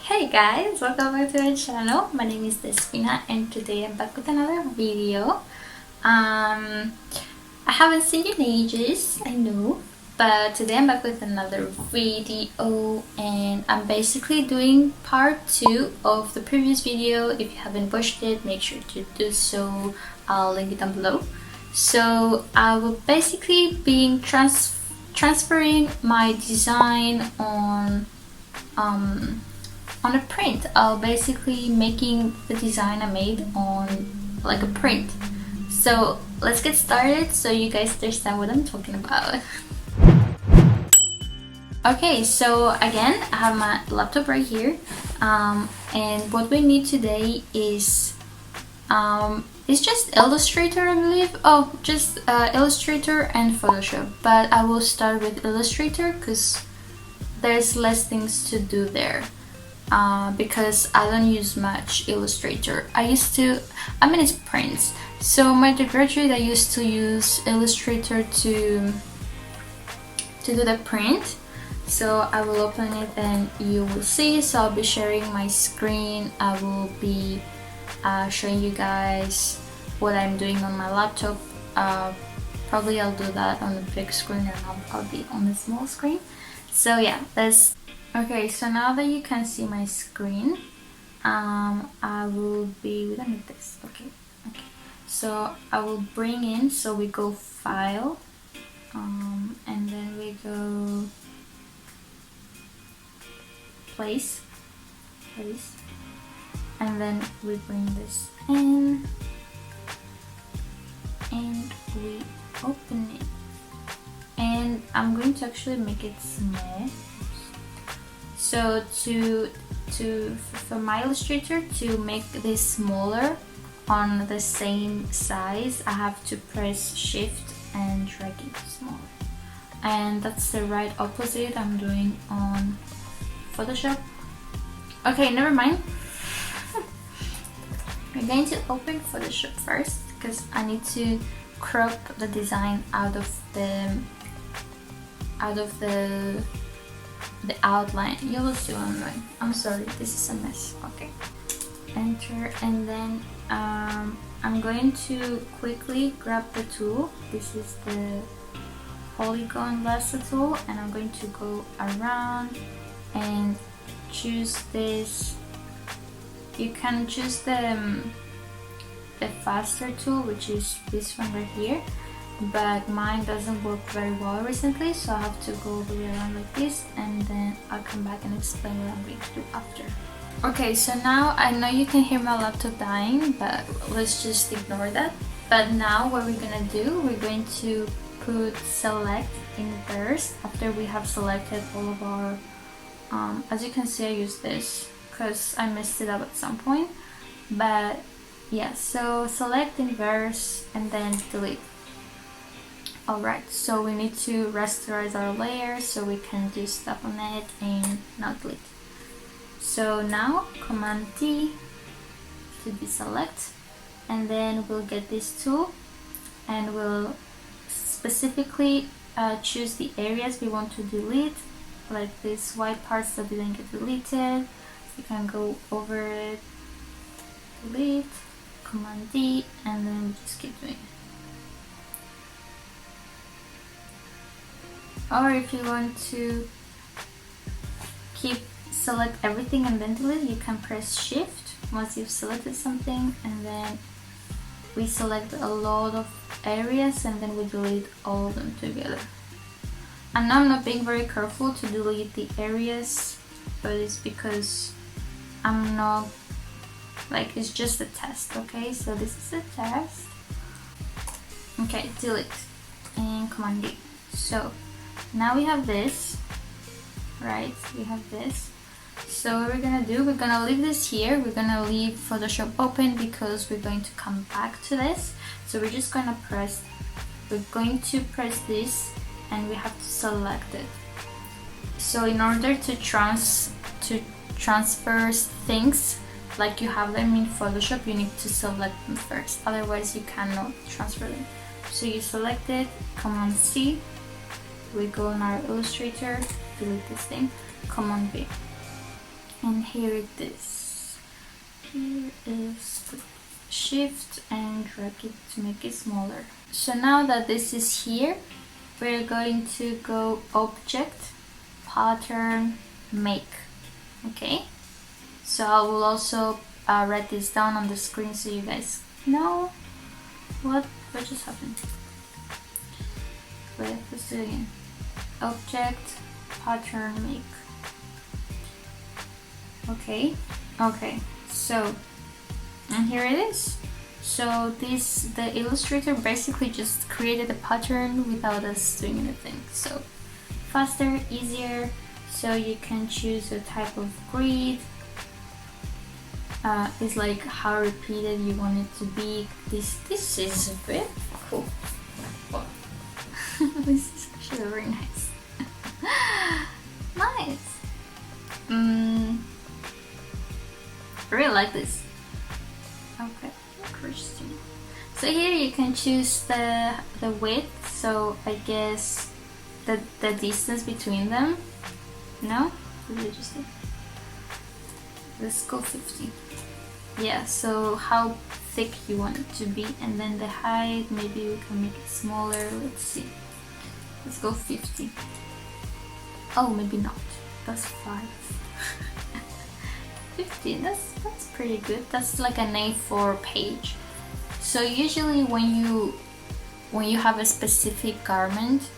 Hey guys, welcome back to my channel. My name is Despina and today I'm back with another video. I haven't seen you in ages, I know, but today I'm back with another video and I'm basically doing part 2 of the previous video. If you haven't watched it, make sure to do so. I'll link it down below. So I will basically be transferring my design on a print. I'll basically making the design I made on like a print. So let's get started so you guys understand what I'm talking about. Okay, so again, I have my laptop right here, and what we need today is it's just Illustrator, I believe. Oh, just Illustrator and Photoshop, but I will start with Illustrator because there's less things to do there. Because I don't use much Illustrator. It's prints. So my undergraduate, I used to use Illustrator to do the print. So I will open it and you will see. So I'll be sharing my screen. I will be showing you guys what I'm doing on my laptop. Probably I'll do that on the big screen and I'll be on the small screen. So yeah, okay, so now that you can see my screen, I will be with this. Okay. So I will bring in. So we go File, and then we go Place, and then we bring this in, and we open it. And I'm going to actually make it small. So for my Illustrator, to make this smaller on the same size, I have to press Shift and drag it smaller. And that's the right opposite I'm doing on Photoshop. Okay, never mind. We're going to open Photoshop first because I need to crop the design out of the outline. You will see what I'm doing. I'm sorry, this is a mess. Okay, enter, and then I'm going to quickly grab the tool. This is the polygon lasso tool, and I'm going to go around and choose this. You can choose the faster tool, which is this one right here, but mine doesn't work very well recently, so I have to go all the way around like this, and then I'll come back and explain what I'm going to do after. Okay, so now I know you can hear my laptop dying, but let's just ignore that. But now what we're gonna do, we're going to put select inverse after we have selected all of our as you can see, I use this because I messed it up at some point, but yeah, so select inverse and then delete. Alright, so we need to rasterize our layer so we can do stuff on it and not delete. So now Command D to deselect, and then we'll get this tool and we'll specifically choose the areas we want to delete, like these white parts that didn't get deleted. You can go over it, delete, Command D, and then just keep doing it. Or if you want to select everything and then delete, you can press Shift once you've selected something, and then we select a lot of areas and then we delete all of them together. And now I'm not being very careful to delete the areas, but it's because I'm not, like, it's just a test, okay? So this is a test. Okay, delete and Command D. So now we have this, right? We have this. So what we're gonna do, we're gonna leave this here. We're gonna leave Photoshop open because we're going to come back to this. So we're just gonna press, we're going to press this and we have to select it. So in order to transfer things like you have them in Photoshop, you need to select them first, otherwise you cannot transfer them. So you select it, Command C, we go on our Illustrator, delete this thing, Command V. and here it is. Here is the shift and drag it to make it smaller. So now that this is here, we're going to go object, pattern, make. Okay, so I will also write this down on the screen so you guys know what just happened. Wait, let's do it again. Object, pattern, make. Okay, so, and here it is. So the Illustrator basically just created a pattern without us doing anything. So faster, easier, so you can choose a type of grid. It's like how repeated you want it to be. This is a bit cool. Wow. This is actually very nice. Nice. I really like this. Okay, interesting. So here you can choose the width. So I guess the distance between them. No, let's go 50. Yeah, so how thick you want it to be, and then the height, maybe we can make it smaller. Let's see. Let's go 50. Oh, maybe not. That's 5. 50. That's pretty good. That's like an A4 page. So usually when you have a specific garment,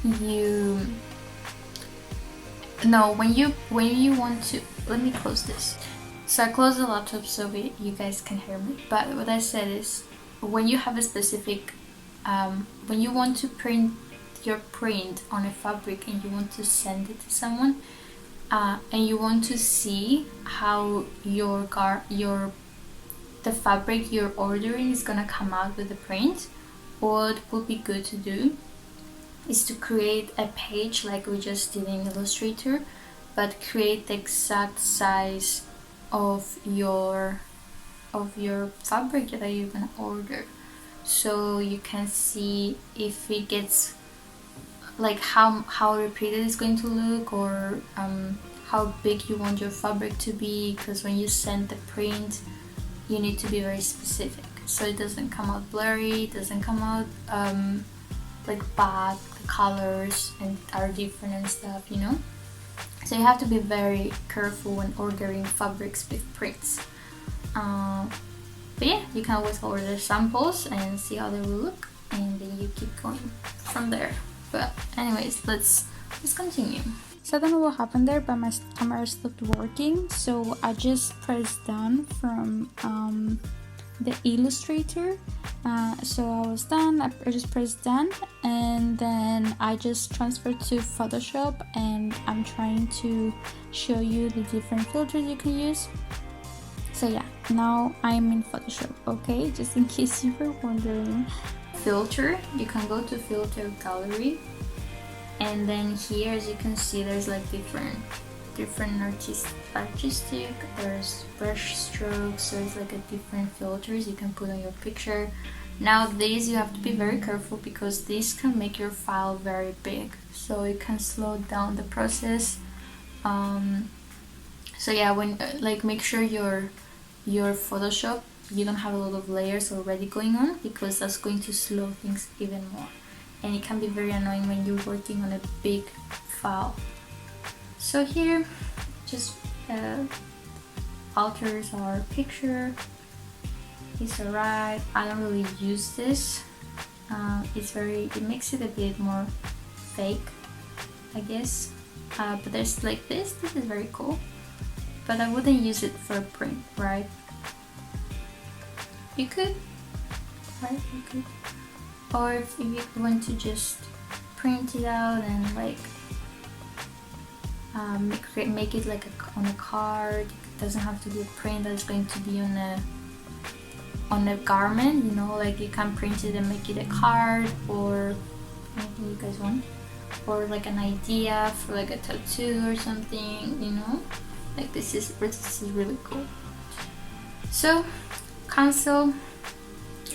when you want to, let me close this. So I closed the laptop so you guys can hear me. But what I said is, when you have a specific, when you want to print your print on a fabric and you want to send it to someone, and you want to see how the fabric you're ordering is gonna come out with the print, what would be good to do is to create a page like we just did in Illustrator, but create the exact size of your fabric that you're gonna order, so you can see if it gets like how repeated it's going to look, or how big you want your fabric to be, because when you send the print you need to be very specific so it doesn't come out blurry, it doesn't come out like bad, the colors and are different and stuff, you know. So you have to be very careful when ordering fabrics with prints. But yeah, you can always order samples and see how they will look, and then you keep going from there. But anyways, let's continue. So I don't know what happened there, but my camera stopped working. So I just pressed done from the Illustrator. So I was done. I just pressed done, and then I just transferred to Photoshop, and I'm trying to show you the different filters you can use. So yeah, now I'm in Photoshop. Okay, just in case you were wondering. Filter, you can go to filter gallery, and then here, as you can see, there's like different artistic, there's brush strokes, so it's like a different filters you can put on your picture. Now these you have to be very careful because this can make your file very big, so it can slow down the process. So yeah, when like make sure your Photoshop, you don't have a lot of layers already going on, because that's going to slow things even more, and it can be very annoying when you're working on a big file. So here just alters our picture. It's alright. I don't really use this. It makes it a bit more fake, I guess. But there's like this is very cool, but I wouldn't use it for print, right? You could, right? You could. Or if you want to just print it out and like make it like on a card. It doesn't have to be a print that's going to be on a garment, you know, like you can print it and make it a card or anything you guys want, or like an idea for like a tattoo or something, you know, like this is really cool. So cancel.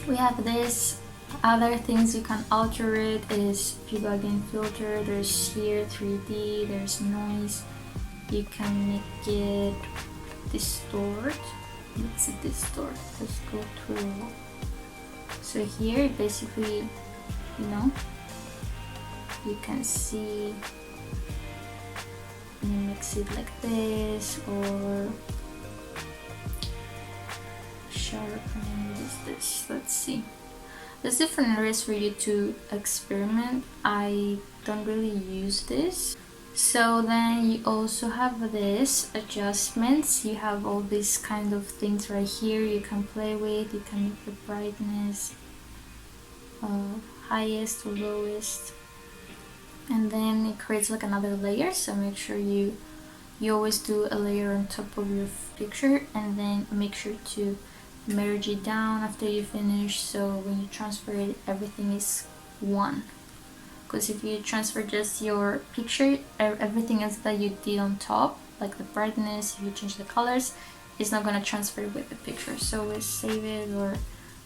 We have this. Other things you can alter it is if you go again filter, there's here 3D, there's noise, you can make it distort. Let's see, distort. Let's go to, so here basically, you know, you can see you mix it like this, or sharpening this. Let's see, there's different areas for you to experiment. I don't really use this. So then you also have this adjustments. You have all these kind of things right here you can play with. You can make the brightness highest or lowest, and then it creates like another layer. So make sure you always do a layer on top of your picture, and then make sure to merge it down after you finish, so when you transfer it, everything is one. Because if you transfer just your picture, everything else that you did on top, like the brightness, if you change the colors, it's not going to transfer with the picture. So always save it or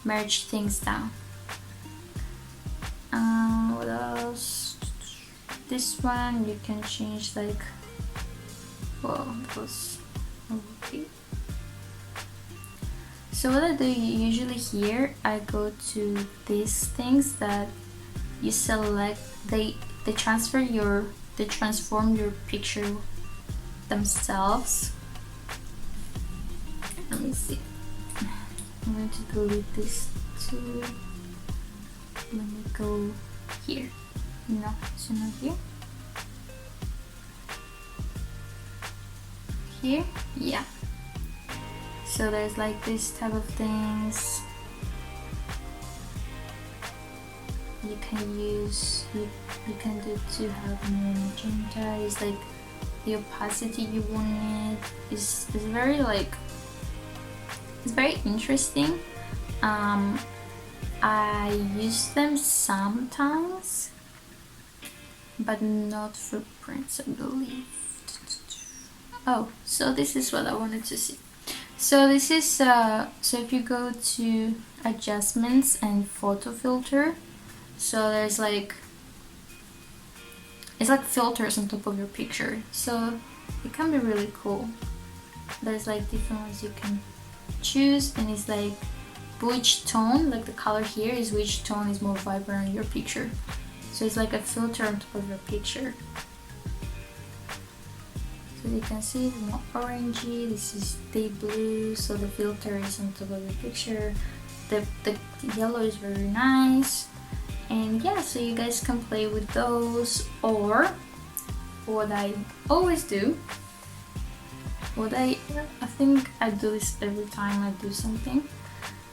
merge things down. What else? This one you can change, like, well, that was okay. So what I do usually here, I go to these things that you select. They transform your picture themselves. Let me see. I'm going to delete this too. Let me go here. No, it's not here. Here, yeah. So there's like this type of things you can use. You can do to have more magenta. It's like the opacity you want it. Is very like, it's very interesting. I use them sometimes, but not for prints, I believe. Oh, so this is what I wanted to see. So this is so if you go to adjustments and photo filter, so there's like, it's like filters on top of your picture, so it can be really cool. There's like different ones you can choose, and it's like which tone, like the color here is which tone is more vibrant in your picture. So it's like a filter on top of your picture. So you can see it's more orangey. This is deep blue, so the filter is on top of your picture. The yellow is very nice. And yeah, so you guys can play with those, or what I always do, I think I do this every time I do something.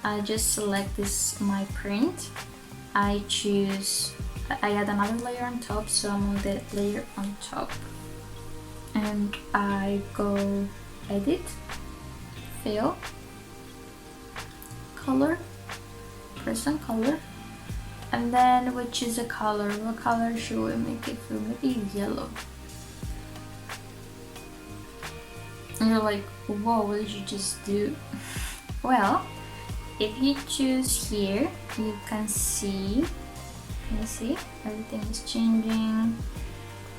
I just select this, my print. I add another layer on top, so I'm on the layer on top. And I go edit, fill, color, press on color, and then we choose a color. What color should we make it for? Maybe yellow. And you're like, whoa, what did you just do? Well, if you choose here, you can see, everything is changing,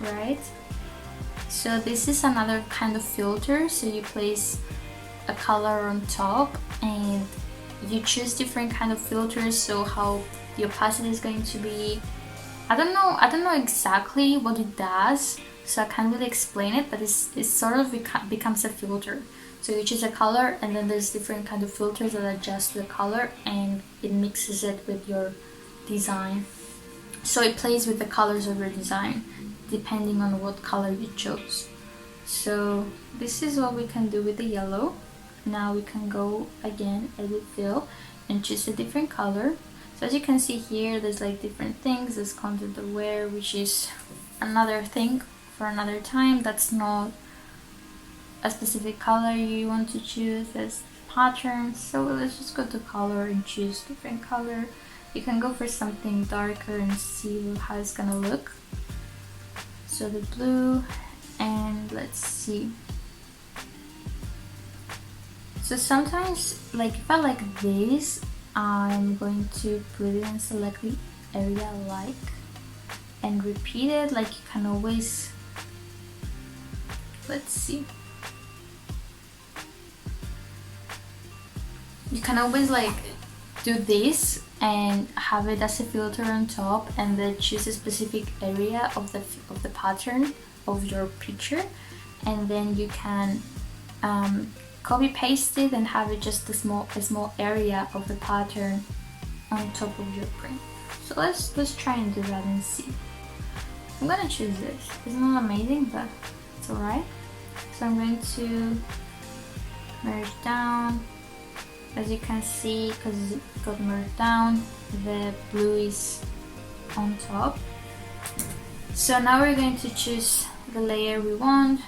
right? So this is another kind of filter. So you place a color on top and you choose different kind of filters, so how the opacity is going to be. I don't know exactly what it does, so I can't really explain it, but it sort of becomes a filter. So you choose a color, and then there's different kind of filters that adjust the color, and it mixes it with your design. So it plays with the colors of your design, depending on what color you chose. So this is what we can do with the yellow. Now we can go again, edit, fill, and choose a different color. So as you can see here, there's like different things. There's content aware, which is another thing for another time. That's not a specific color you want to choose. There's patterns. So let's just go to color and choose different color. You can go for something darker and see how it's gonna look. So the blue, and let's see. So sometimes, like if I like this, I'm going to put it in select the area I like and repeat it. Like you can always let's see. You can always like do this and have it as a filter on top, and then choose a specific area of the pattern of your picture, and then you can copy paste it and have it just a small area of the pattern on top of your print. So let's try and do that and see. I'm gonna choose this. It's not amazing, but it's alright. So I'm going to merge down. As you can see, because it got merged down, the blue is on top. So now we're going to choose the layer we want.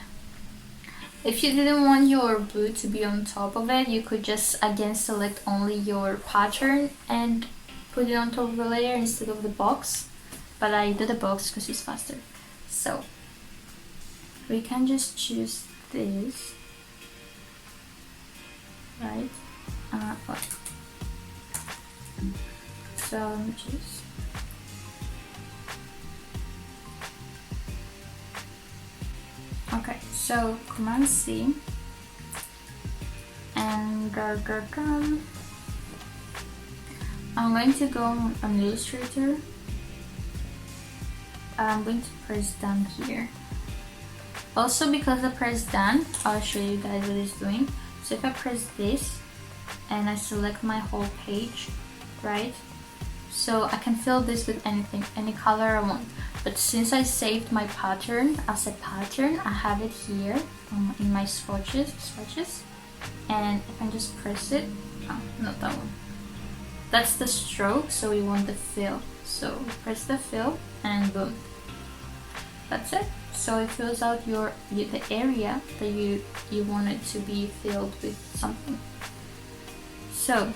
If you didn't want your blue to be on top of it, you could just again select only your pattern and put it on top of the layer instead of the box. But I did the box because it's faster. So we can just choose this, right? So let me choose. Okay, so Command C and I'm going to go on Illustrator. I'm going to press done here. Also, because I press done, I'll show you guys what it's doing. So if I press this and I select my whole page, right? So I can fill this with anything, any color I want. But since I saved my pattern as a pattern, I have it here in my swatches, and I can just press it. Oh, not that one. That's the stroke, so we want the fill. So press the fill and boom. That's it. So it fills out the area that you want it to be filled with something. So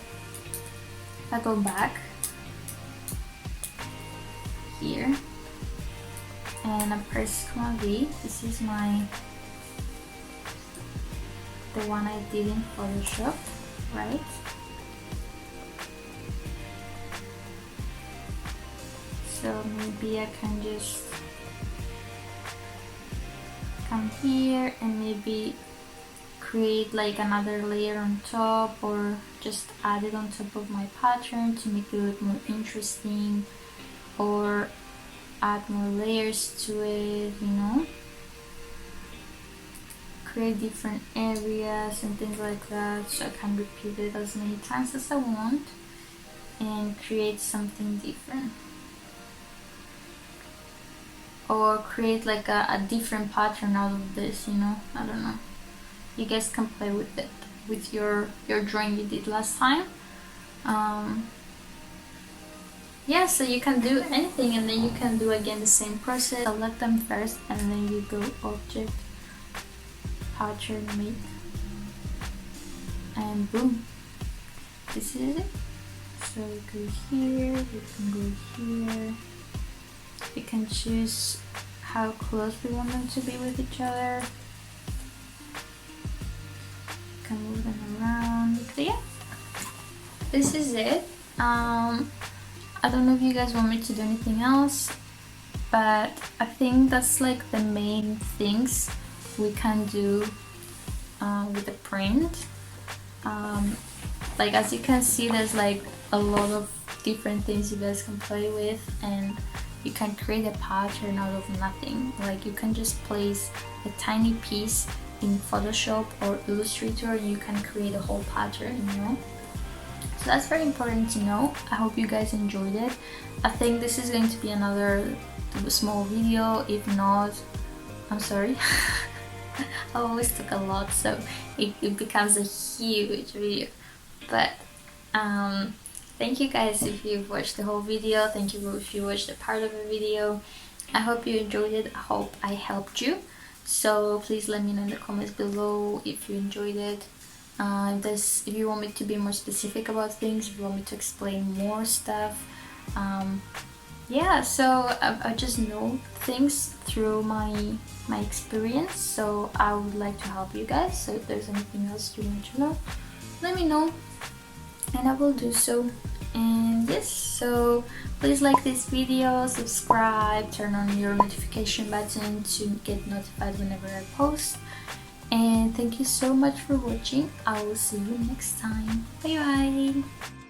I go back here and I press Command V. This is the one I did in Photoshop, right? So maybe I can just come here and maybe create like another layer on top, or just add it on top of my pattern to make it look more interesting, or add more layers to it, you know, create different areas and things like that, so I can repeat it as many times as I want and create something different, or create like a different pattern out of this, you know. I don't know, you guys can play with it with your drawing you did last time. Yeah, so you can do anything, and then you can do again the same process. Select them first and then you go object, pattern, make, and boom, this is it. So we go here, we can go here, we can choose how close we want them to be with each other, we can move them around. So yeah, this is it. I don't know if you guys want me to do anything else, but I think that's like the main things we can do with the print. Like as you can see, there's like a lot of different things you guys can play with, and you can create a pattern out of nothing. Like you can just place a tiny piece in Photoshop or Illustrator and you can create a whole pattern, you know. So that's very important to know. I hope you guys enjoyed it. I think this is going to be another small video. If not, I'm sorry. I always took a lot, so it becomes a huge video. But thank you guys if you've watched the whole video. Thank you if you watched a part of the video. I hope you enjoyed it. I hope I helped you. So please let me know in the comments below if you enjoyed it. If you want me to be more specific about things, if you want me to explain more stuff. Yeah, so I just know things through my experience, so I would like to help you guys. So if there's anything else you want to know, let me know and I will do so. And yes, so please like this video, subscribe, turn on your notification button to get notified whenever I post. And thank you so much for watching. I will see you next time. Bye bye.